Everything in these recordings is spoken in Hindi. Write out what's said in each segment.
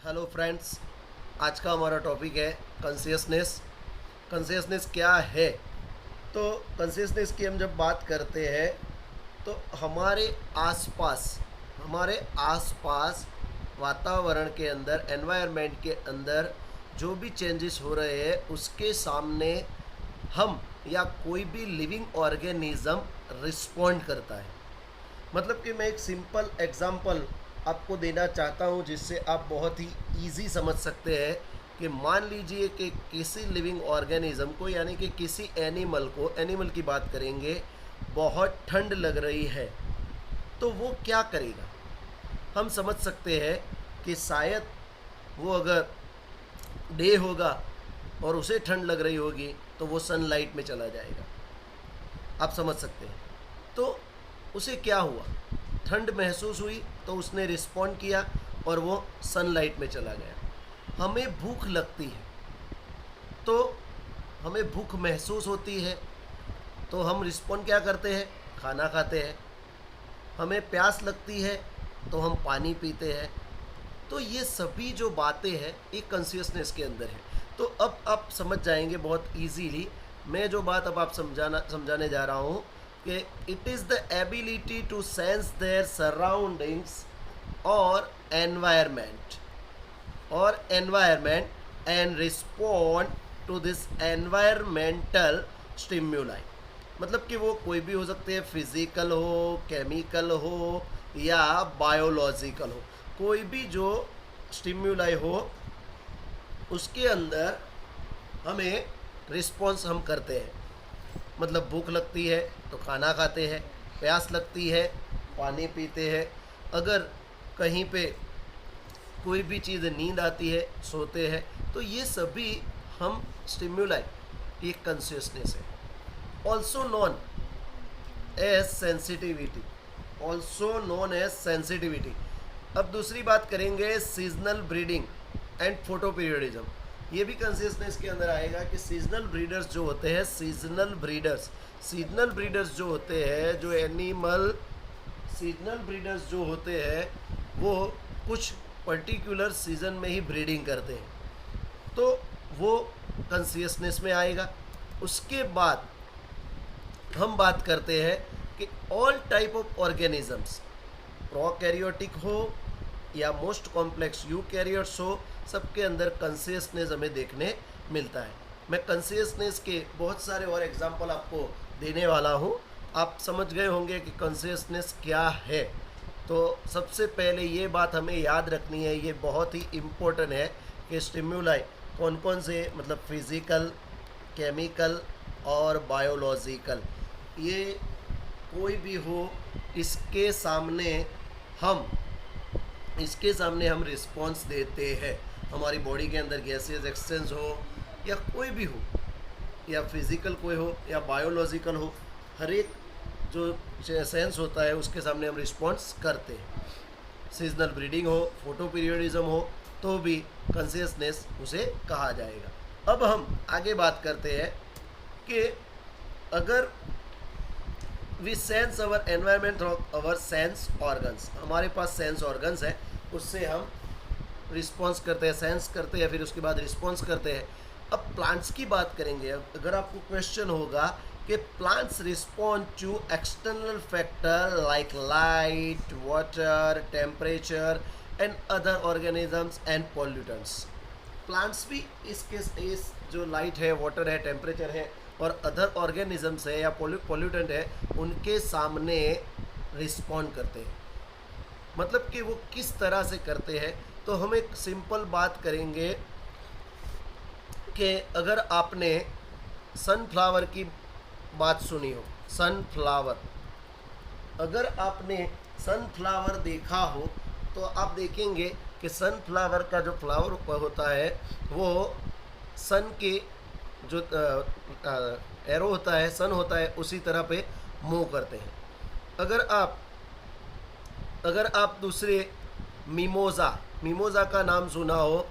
हेलो फ्रेंड्स, आज का हमारा टॉपिक है कॉन्शियसनेस। कॉन्शियसनेस क्या है? तो कॉन्शियसनेस की हम जब बात करते हैं तो हमारे आसपास वातावरण के अंदर, एनवायरनमेंट के अंदर जो भी चेंजेस हो रहे हैं उसके सामने हम या कोई भी लिविंग ऑर्गेनिज्म रिस्पॉन्ड करता है। मतलब कि मैं एक सिंपल एग्जांपल आपको देना चाहता हूँ जिससे आप बहुत ही इजी समझ सकते हैं कि मान लीजिए कि किसी लिविंग ऑर्गेनिज्म को, यानी कि किसी एनिमल की बात करेंगे, बहुत ठंड लग रही है तो वो क्या करेगा। हम समझ सकते हैं कि शायद वो अगर डे होगा और उसे ठंड लग रही होगी तो वो सनलाइट में चला जाएगा। आप समझ सकते हैं। तो उसे क्या हुआ, ठंड महसूस हुई तो उसने रिस्पॉन्ड किया और वो सनलाइट में चला गया। हमें भूख लगती है तो हमें भूख महसूस होती है तो हम रिस्पॉन्ड क्या करते हैं, खाना खाते हैं। हमें प्यास लगती है तो हम पानी पीते हैं। तो ये सभी जो बातें हैं एक कॉन्शियसनेस के अंदर है। तो अब आप समझ जाएंगे बहुत इजीली। मैं जो बात अब आप समझाने जा रहा हूँ कि it is the ability to sense their surroundings और environment and respond to this environmental stimuli. मतलब कि वो कोई भी हो सकते हैं, फिजिकल हो, केमिकल हो या बायोलॉजिकल हो। कोई भी जो स्टिम्युलाई हो उसके अंदर हमें रिस्पॉन्स हम करते हैं। मतलब भूख लगती है तो खाना खाते हैं, प्यास लगती है पानी पीते हैं, अगर कहीं पे कोई भी चीज़ नींद आती है सोते हैं। तो ये सभी हम स्टिम्युलाई एक कॉन्शियसनेस है। ऑल्सो नॉन एज सेंसिटिविटी, अब दूसरी बात करेंगे seasonal breeding and photo periodism. ये भी कॉन्शियसनेस के अंदर आएगा कि सीजनल ब्रीडर्स जो होते हैं, सीजनल ब्रीडर्स जो होते हैं, जो एनिमल सीजनल ब्रीडर्स जो होते हैं वो कुछ पर्टिकुलर सीजन में ही ब्रीडिंग करते हैं, तो वो कॉन्शियसनेस में आएगा। उसके बाद हम बात करते हैं कि all type of organisms, prokaryotic हो या मोस्ट कॉम्प्लेक्स यूकैरियोट्स हो, सबके अंदर कॉन्शियसनेस हमें देखने मिलता है। मैं कॉन्शियसनेस के बहुत सारे और एग्जांपल आपको देने वाला हूँ। आप समझ गए होंगे कि कॉन्शियसनेस क्या है। तो सबसे पहले ये बात हमें याद रखनी है, ये बहुत ही इम्पोर्टेंट है कि स्टिम्युलाई कौन कौन से, मतलब फिज़िकल, केमिकल और बायोलॉजिकल, ये कोई भी हो, इसके सामने हम रिस्पॉन्स देते हैं। हमारी बॉडी के अंदर गैसेस एक्सचेंज हो या कोई भी हो, या फिज़िकल कोई हो या बायोलॉजिकल हो, हर एक जो सेंस होता है उसके सामने हम रिस्पॉन्स करते हैं। सीजनल ब्रीडिंग हो, फोटो पीरियडिज्म हो, तो भी कॉन्शियसनेस उसे कहा जाएगा। अब हम आगे बात करते हैं कि अगर we sense our environment through our sense organs, हमारे पास सेंस ऑर्गन्स है, उससे हम रिस्पॉन्स करते हैं, सेंस करते हैं, फिर उसके बाद रिस्पॉन्स करते हैं। अब प्लांट्स की बात करेंगे। अगर आपको क्वेश्चन होगा कि plants respond to external factor like light, water, temperature and other organisms and pollutants. Plants भी इस जो लाइट है, वाटर है, टेम्परेचर है और अदर ऑर्गेनिजम्स है या पॉल्यूटेंट है, उनके सामने रिस्पॉन्ड करते हैं। मतलब कि वो किस तरह से करते हैं, तो हम एक सिंपल बात करेंगे कि अगर आपने सनफ्लावर की बात सुनी हो, अगर आपने सनफ्लावर देखा हो तो आप देखेंगे कि सनफ्लावर का जो फ्लावर होता है वो सन के जो एरो होता है, सन होता है, उसी तरह पे मूव करते हैं। अगर आप दूसरे मीमोज़ा का नाम सुना हो,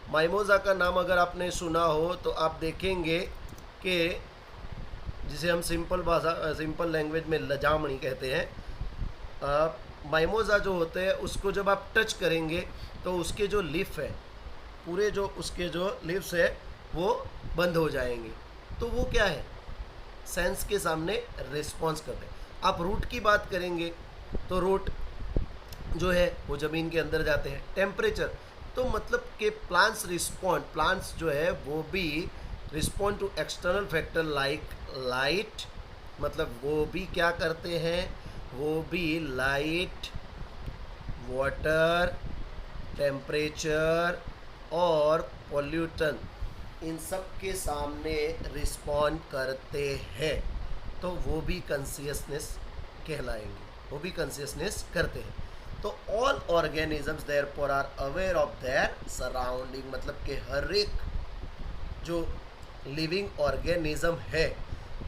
माइमोज़ा का नाम अगर आपने सुना हो तो आप देखेंगे कि जिसे हम सिंपल लैंग्वेज में लजामणी कहते हैं, माइमोजा जो होते हैं उसको जब आप टच करेंगे तो उसके जो लीफ है, पूरे जो उसके जो लीव्स है वो बंद हो जाएंगे। तो वो क्या है, सेंस के सामने रिस्पॉन्स करते हैं। आप रूट की बात करेंगे तो रूट जो है वो ज़मीन के अंदर जाते हैं। टेम्परेचर, तो मतलब कि प्लांट्स रिस्पॉन्ड, प्लांट्स जो है वो भी respond to external factor like light, मतलब वो भी क्या करते हैं, वो भी लाइट, वाटर, टेम्परेचर और पोल्यूटन, इन सब के सामने रिस्पॉन्ड करते हैं। तो वो भी कॉन्शियसनेस कहलाएंगे, वो भी कॉन्शियसनेस करते हैं। तो all organisms therefore are aware of their surrounding, मतलब कि हर एक जो लिविंग ऑर्गेनिज्म है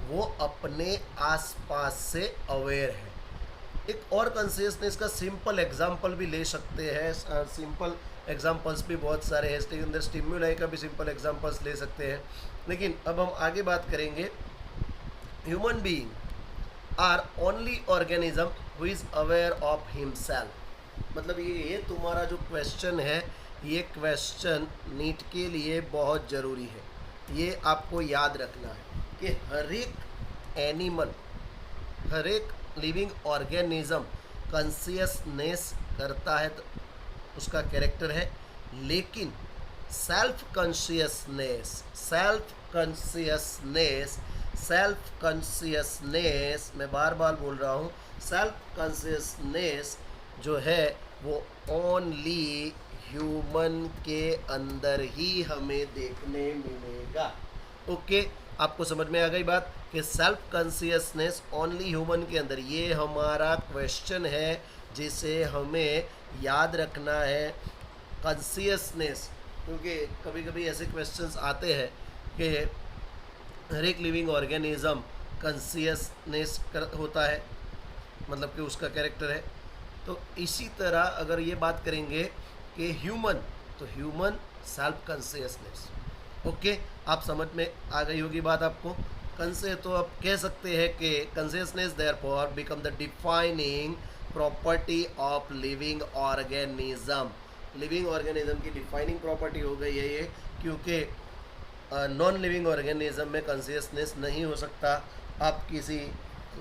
वो अपने आसपास से अवेयर है। एक और कॉन्शियसनेस का सिंपल एग्जांपल भी ले सकते हैं, सिंपल एग्जांपल्स भी बहुत सारे हैं, इसके अंदर स्टिम्युलाई का भी सिंपल एग्जांपल्स ले सकते हैं। लेकिन अब हम आगे बात करेंगे, human being are only organism who is aware of himself. मतलब ये तुम्हारा जो क्वेश्चन है, ये क्वेश्चन नीट के लिए बहुत ज़रूरी है। ये आपको याद रखना है कि हर एक एनिमल, हर एक लिविंग ऑर्गेनिज्म कॉन्शियसनेस करता है, तो उसका कैरेक्टर है। लेकिन self consciousness, self consciousness, self consciousness, मैं बार बार बोल रहा हूँ, सेल्फ कॉन्शियसनेस जो है वो ओनली ह्यूमन के अंदर ही हमें देखने मिलेगा। ओके, आपको समझ में आ गई बात कि सेल्फ कॉन्शियसनेस ओनली ह्यूमन के अंदर, ये हमारा क्वेश्चन है जिसे हमें याद रखना है। कॉन्शियसनेस, क्योंकि कभी कभी ऐसे क्वेश्चंस आते हैं कि हर एक लिविंग ऑर्गेनिज्म कॉन्शियसनेस होता है, मतलब कि उसका कैरेक्टर है। तो इसी तरह अगर ये बात करेंगे कि ह्यूमन, तो ह्यूमन सेल्फ कॉन्शियसनेस। ओके, आप समझ में आ गई होगी बात आपको। कंसे तो आप कह सकते हैं कि consciousness therefore become the defining property of living organism. Living organism की डिफाइनिंग प्रॉपर्टी हो गई है ये, क्योंकि नॉन लिविंग ऑर्गेनिज्म में कॉन्शियसनेस नहीं हो सकता। आप किसी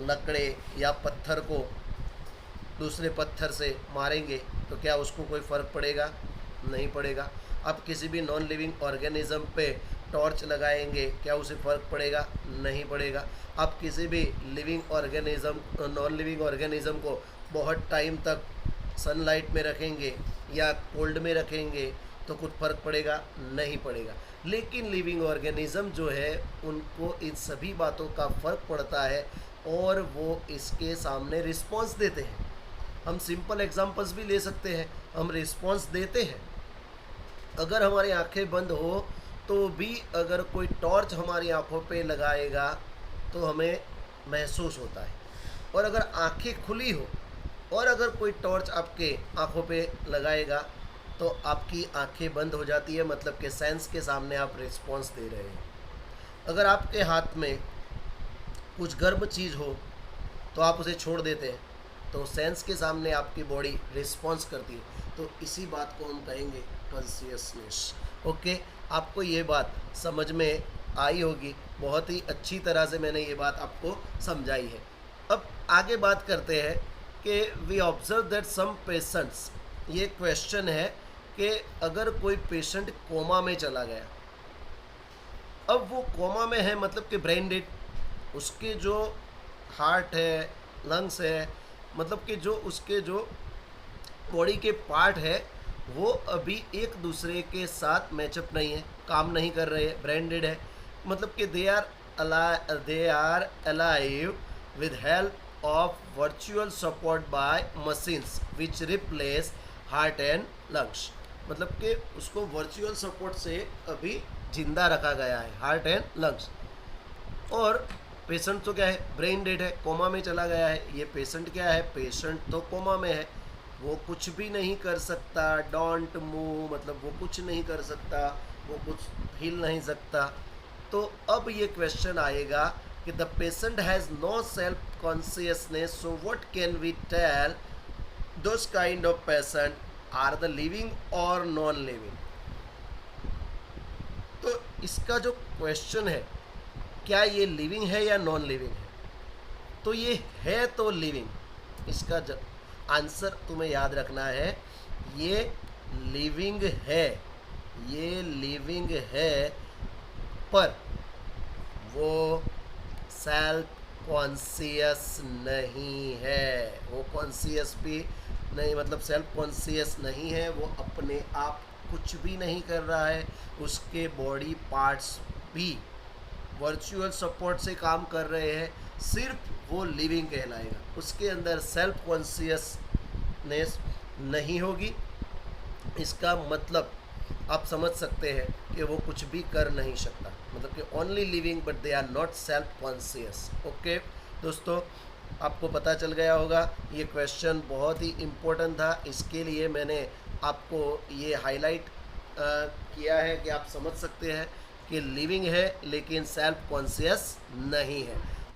लकड़े या पत्थर को दूसरे पत्थर से मारेंगे तो क्या उसको कोई फ़र्क पड़ेगा? नहीं पड़ेगा। आप किसी भी नॉन लिविंग ऑर्गेनिज्म पे टॉर्च लगाएंगे, क्या उसे फ़र्क पड़ेगा? नहीं पड़ेगा। आप किसी भी living organism, non living organism को बहुत टाइम तक सनलाइट में रखेंगे या कोल्ड में रखेंगे तो कुछ फ़र्क पड़ेगा? नहीं पड़ेगा। लेकिन लिविंग ऑर्गेनिज्म जो है उनको इन सभी बातों का फ़र्क पड़ता है और वो इसके सामने रिस्पॉन्स देते हैं। हम सिंपल एग्जांपल्स भी ले सकते हैं, हम रिस्पॉन्स देते हैं। अगर हमारी आंखें बंद हो तो भी अगर कोई टॉर्च हमारी आंखों पे लगाएगा तो हमें महसूस होता है, और अगर आंखें खुली हो और अगर कोई टॉर्च आपके आंखों पे लगाएगा तो आपकी आंखें बंद हो जाती है, मतलब कि सेंस के सामने आप रिस्पॉन्स दे रहे हैं। अगर आपके हाथ में कुछ गर्म चीज़ हो तो आप उसे छोड़ देते हैं, तो सेंस के सामने आपकी बॉडी रिस्पॉन्स करती है। तो इसी बात को हम कहेंगे कॉन्शियसनेस। ओके, आपको ये बात समझ में आई होगी, बहुत ही अच्छी तरह से मैंने ये बात आपको समझाई है। अब आगे बात करते हैं कि we observe that some patients, ये क्वेश्चन है कि अगर कोई पेशेंट कोमा में चला गया, अब वो कोमा में है मतलब कि ब्रेन डेड, उसके जो हार्ट है, लंग्स है, मतलब कि जो उसके जो बॉडी के पार्ट है वो अभी एक दूसरे के साथ मैचअप नहीं है, काम नहीं कर रहे हैं, ब्रेन डेड है। मतलब कि they are alive with help of virtual support by machines which replace heart and lungs. मतलब कि उसको वर्चुअल सपोर्ट से अभी जिंदा रखा गया है, हार्ट एंड लंग्स। और पेशेंट तो क्या है, ब्रेन डेड है, कोमा में चला गया है। ये पेशेंट क्या है, पेशेंट तो कोमा में है, वो कुछ भी नहीं कर सकता, डोंट मूव, मतलब वो कुछ नहीं कर सकता, वो कुछ हिल नहीं सकता। तो अब ये क्वेश्चन आएगा कि the patient has no self consciousness, so what can we tell those kind of person are the living और नॉन लिविंग। तो इसका जो क्वेश्चन है, क्या ये लिविंग है या नॉन लिविंग है, तो ये है तो लिविंग। इसका आंसर तुम्हें याद रखना है, ये लिविंग है, ये लिविंग है, पर वो सेल्फ कॉन्शियस नहीं है। वो कॉन्शियस भी नहीं, मतलब सेल्फ कॉन्शियस नहीं है, वो अपने आप कुछ भी नहीं कर रहा है, उसके बॉडी पार्ट्स भी वर्चुअल सपोर्ट से काम कर रहे हैं, सिर्फ वो लिविंग कहलाएगा। उसके अंदर सेल्फ कॉन्शियसनेस नहीं होगी। इसका मतलब आप समझ सकते हैं कि वो कुछ भी कर नहीं सकता, मतलब कि only living but they are not self conscious. Okay दोस्तों, आपको पता चल गया होगा, ये क्वेश्चन बहुत ही इम्पोर्टेंट था, इसके लिए मैंने आपको ये हाईलाइट किया है कि आप समझ सकते हैं कि लिविंग है लेकिन सेल्फ कॉन्शियस नहीं है।